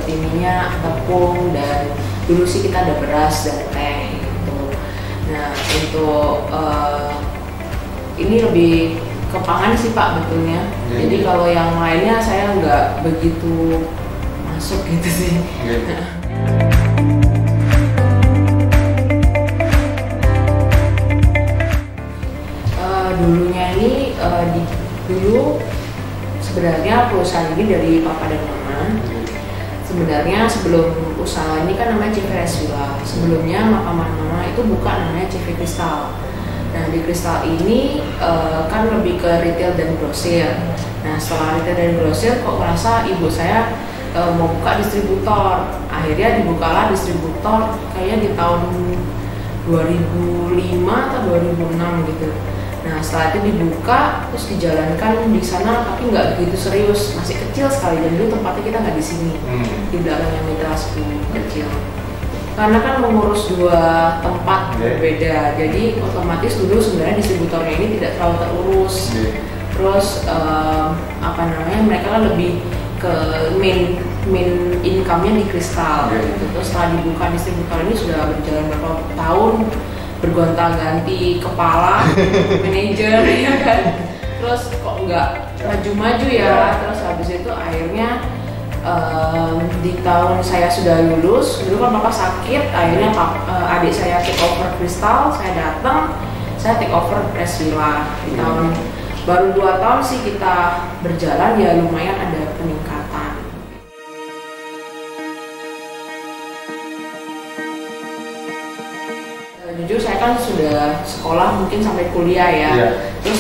seperti minyak, tepung, dan dulu sih kita ada beras dan teh gitu. Nah untuk ini lebih ke pangan sih Pak betulnya. Jadi kalau yang lainnya saya nggak begitu masuk gitu sih. Dulunya ini dulu sebenarnya perusahaan ini dari Papa dan Mama. Sebenarnya sebelum usaha ini kan namanya CV Resvilla. Sebelumnya Papa dan Mama itu buka namanya CV Kristal. Nah di Kristal ini kan lebih ke retail dan grosir. Nah setelah retail dan grosir kok merasa ibu saya mau buka distributor. Akhirnya dibukalah distributor kayaknya di tahun 2005 atau 2006 gitu. Nah setelah itu dibuka terus dijalankan di sana tapi nggak begitu serius, masih kecil sekali dan dulu tempatnya kita nggak di sini, di belakang yang Mitra 10 kecil. Karena kan mengurus dua tempat berbeda, jadi otomatis dulu sebenarnya distributornya ini tidak terlalu terurus. Terus mereka kan lebih ke main income-nya di Kristal. Gitu. Terus setelah dibuka distributor ini sudah berjalan beberapa tahun, bergonta-ganti kepala, manajer ya kan. Terus kok nggak maju-maju ya. Terus habis itu akhirnya di tahun saya sudah lulus, dulu kan Papa sakit, akhirnya adik saya take over Kristal, saya datang, saya take over Resvilla. Di tahun baru 2 tahun sih kita berjalan, ya lumayan ada peningkatan. Jujur saya kan sudah sekolah mungkin sampai kuliah ya, terus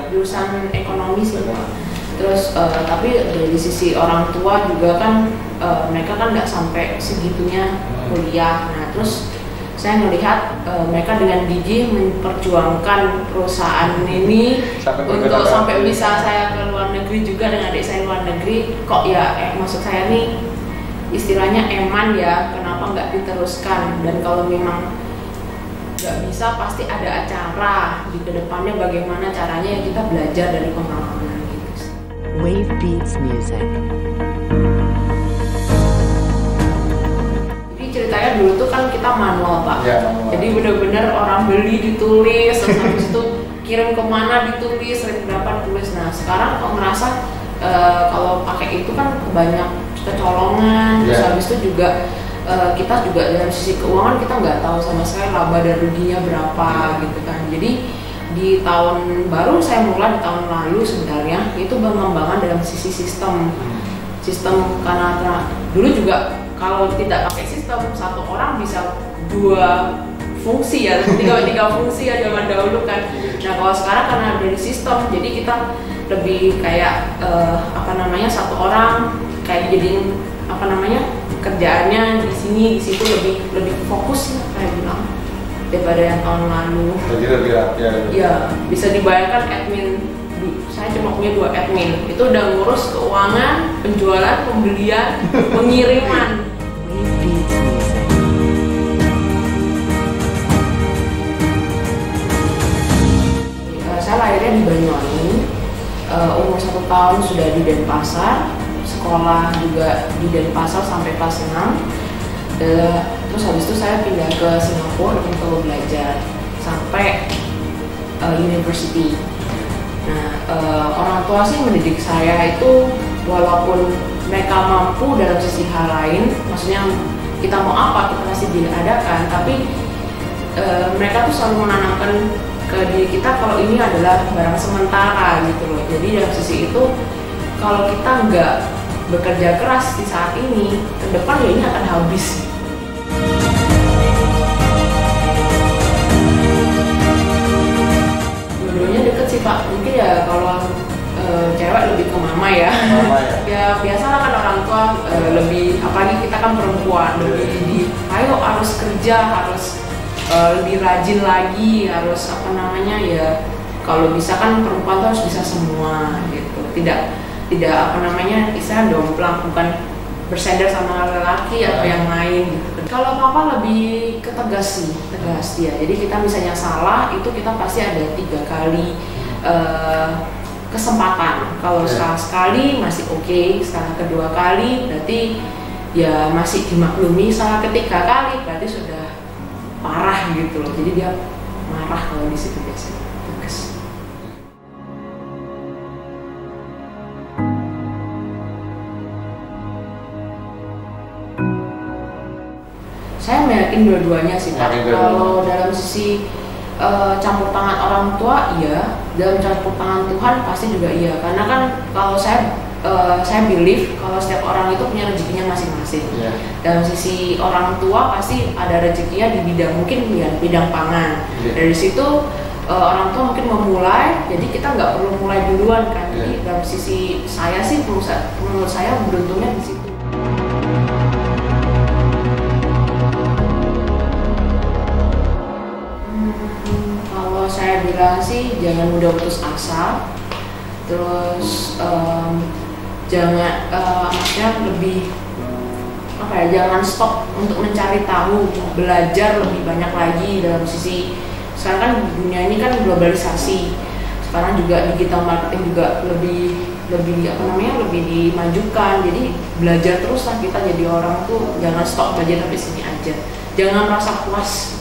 jurusan ekonomi sih Pak. Terus tapi dari sisi orang tua juga kan mereka kan nggak sampai segitunya kuliah. Nah terus saya melihat mereka dengan gigih memperjuangkan perusahaan ini untuk sampai bisa saya ke luar negeri juga dengan adik saya luar negeri. Kok ya maksud saya nih istilahnya eman ya, kenapa nggak diteruskan, dan kalau memang nggak bisa pasti ada acara di kedepannya bagaimana caranya, ya kita belajar dari pengalaman. Wave Beats Music. Jadi ceritanya dulu tuh kan kita manual Pak. Manual. Jadi bener-bener orang beli ditulis, terus habis itu kirim kemana ditulis, rate berapa ditulis. Nah sekarang kok ngerasa kalau pakai itu kan banyak kecolongan. Terus habis itu juga kita juga dari sisi keuangan kita nggak tahu sama sekali laba dan ruginya berapa gitu kan. Jadi di tahun baru saya mulai di tahun lalu sebenarnya itu pengembangan dalam sisi sistem karena dulu juga kalau tidak pakai sistem satu orang bisa 2 fungsi ya, tiga fungsi ya zaman dahulu kan. Nah kalau sekarang karena dari sistem jadi kita lebih kayak satu orang kayak jadi kerjaannya di sini di situ lebih fokus ya kayak bilang daripada yang tahun lalu. Jadi lebih rapi ya. Bisa dibayangkan admin, saya cuma punya 2 admin, itu udah ngurus keuangan, penjualan, pembelian, pengiriman. Saya lahirnya di Banyuwangi, umur 1 tahun sudah di Denpasar, sekolah juga di Denpasar sampai kelas 6. Terus habis itu saya pindah ke Singapura untuk belajar sampai university. Nah orang tua sih mendidik saya itu walaupun mereka mampu dalam sisi hal lain, maksudnya kita mau apa kita pasti diadakan, tapi mereka tuh selalu menanamkan ke diri kita kalau ini adalah barang sementara gitu loh. Jadi dalam sisi itu kalau kita nggak bekerja keras di saat ini, ke depan ya ini akan habis. Dua-duanya deket sih Pak, mungkin ya kalau cewek lebih ke mama ya. Ya biasalah kan orang tua lebih, apalagi kita kan perempuan, lebih ayo harus kerja, harus lebih rajin lagi, harus ya kalau bisa kan perempuan tuh harus bisa semua gitu, tidak istilah domplang, bukan bersender sama lelaki atau yang lain gitu. Kalau papa lebih tegas dia. Jadi kita misalnya salah itu kita pasti ada 3 kali kesempatan. Kalau sekali masih oke, sekarang kedua kali berarti ya masih dimaklumi salah ketiga kali berarti sudah parah gitu loh, jadi dia marah kalau di situ biasanya tegas. Saya meyakin dua-duanya sih Pak. Kalau dalam sisi campur tangan orang tua iya, dalam campur tangan Tuhan pasti juga iya, karena kan kalau saya believe kalau setiap orang itu punya rezekinya masing-masing. Dalam sisi orang tua pasti ada rezekinya di bidang mungkin ya bidang pangan. Dari situ orang tua mungkin memulai, jadi kita nggak perlu mulai duluan kan. Jadi dalam sisi saya sih menurut saya beruntungnya di situ. Kalau saya bilang sih jangan mudah putus asa, terus jangan maksudnya lebih apa ya, jangan stop untuk mencari tahu, belajar lebih banyak lagi. Dalam sisi sekarang kan dunia ini kan globalisasi, sekarang juga digital marketing juga lebih apa namanya lebih dimajukan, jadi belajar terus lah kita jadi orang tuh, jangan stop belajar sampai sini aja, jangan merasa puas